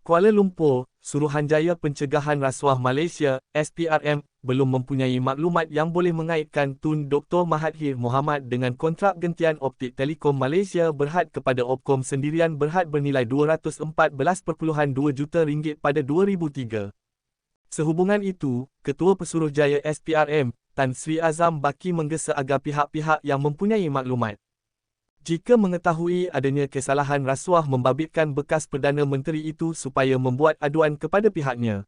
Kuala Lumpur, Suruhanjaya Pencegahan Rasuah Malaysia, SPRM, belum mempunyai maklumat yang boleh mengaitkan Tun Dr. Mahathir Mohamad dengan kontrak gentian optik Telekom Malaysia Berhad kepada Opkom Sendirian Berhad bernilai RM214.2 juta pada 2003. Sehubungan itu, Ketua Pesuruhjaya SPRM, Tan Sri Azam Baki menggesa agar pihak-pihak yang mempunyai maklumat, jika mengetahui adanya kesalahan rasuah membabitkan bekas Perdana Menteri itu supaya membuat aduan kepada pihaknya.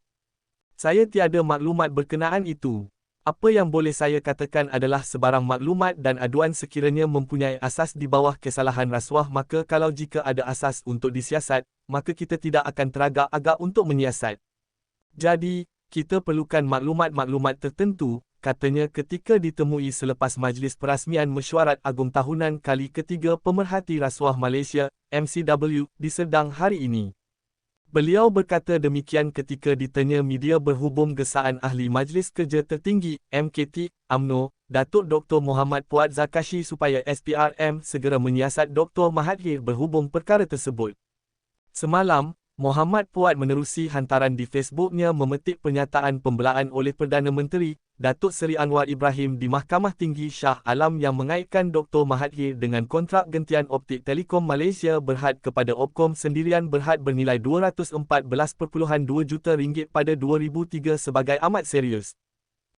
Saya tiada maklumat berkenaan itu. Apa yang boleh saya katakan adalah sebarang maklumat dan aduan sekiranya mempunyai asas di bawah kesalahan rasuah, maka kalau jika ada asas untuk disiasat, maka kita tidak akan teragak-agak untuk menyiasat. Jadi, kita perlukan maklumat-maklumat tertentu, katanya ketika ditemui selepas Majlis Perasmian Mesyuarat Agung Tahunan kali ketiga Pemerhati Rasuah Malaysia, MCW, di Serdang hari ini. Beliau berkata demikian ketika ditanya media berhubung gesaan Ahli Majlis Kerja Tertinggi, MKT, UMNO, Datuk Dr. Muhammad Puat Zakashi supaya SPRM segera menyiasat Dr. Mahathir berhubung perkara tersebut. Semalam, Muhammad Puat menerusi hantaran di Facebooknya memetik pernyataan pembelaan oleh Perdana Menteri, Datuk Seri Anwar Ibrahim di Mahkamah Tinggi Shah Alam yang mengaitkan Dr. Mahathir dengan kontrak gentian optik Telekom Malaysia Berhad kepada Opkom Sendirian Berhad bernilai RM214.2 juta pada 2003 sebagai amat serius.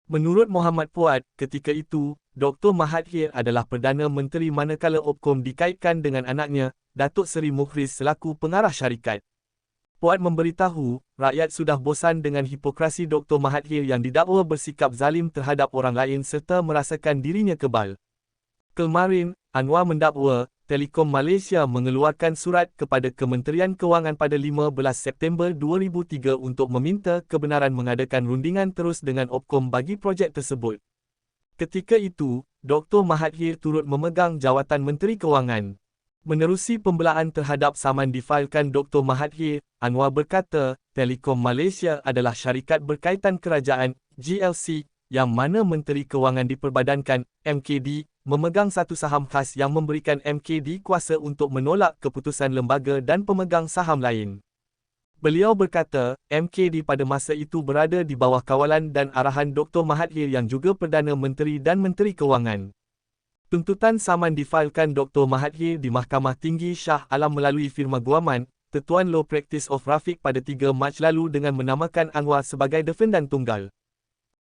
Menurut Muhammad Puat, ketika itu, Dr. Mahathir adalah Perdana Menteri manakala Opkom dikaitkan dengan anaknya, Datuk Seri Mukhriz selaku pengarah syarikat. Puat memberitahu, rakyat sudah bosan dengan hipokrasi Dr. Mahathir yang didakwa bersikap zalim terhadap orang lain serta merasakan dirinya kebal. Kemarin, Anwar mendakwa, Telekom Malaysia mengeluarkan surat kepada Kementerian Kewangan pada 15 September 2003 untuk meminta kebenaran mengadakan rundingan terus dengan Opkom bagi projek tersebut. Ketika itu, Dr. Mahathir turut memegang jawatan Menteri Kewangan. Menerusi pembelaan terhadap saman difailkan Dr. Mahathir, Anwar berkata, Telekom Malaysia adalah syarikat berkaitan kerajaan, GLC, yang mana Menteri Kewangan diperbadankan, MKD, memegang satu saham khas yang memberikan MKD kuasa untuk menolak keputusan lembaga dan pemegang saham lain. Beliau berkata, MKD pada masa itu berada di bawah kawalan dan arahan Dr. Mahathir yang juga Perdana Menteri dan Menteri Kewangan. Tuntutan saman difailkan Dr. Mahathir di Mahkamah Tinggi Shah Alam melalui firma guaman, Tetuan Law Practice of Rafiq pada 3 Mac lalu dengan menamakan Anwar sebagai defendan tunggal.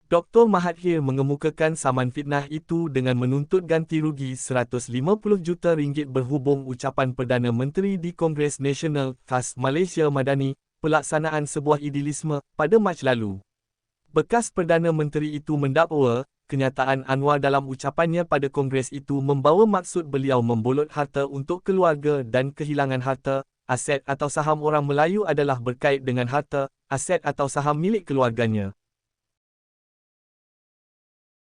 Dr. Mahathir mengemukakan saman fitnah itu dengan menuntut ganti rugi RM150 juta berhubung ucapan Perdana Menteri di Kongres Nasional Khas Malaysia Madani, pelaksanaan sebuah idealisme, pada Mac lalu. Bekas Perdana Menteri itu mendakwa, kenyataan Anwar dalam ucapannya pada Kongres itu membawa maksud beliau membolot harta untuk keluarga dan kehilangan harta, aset atau saham orang Melayu adalah berkait dengan harta, aset atau saham milik keluarganya.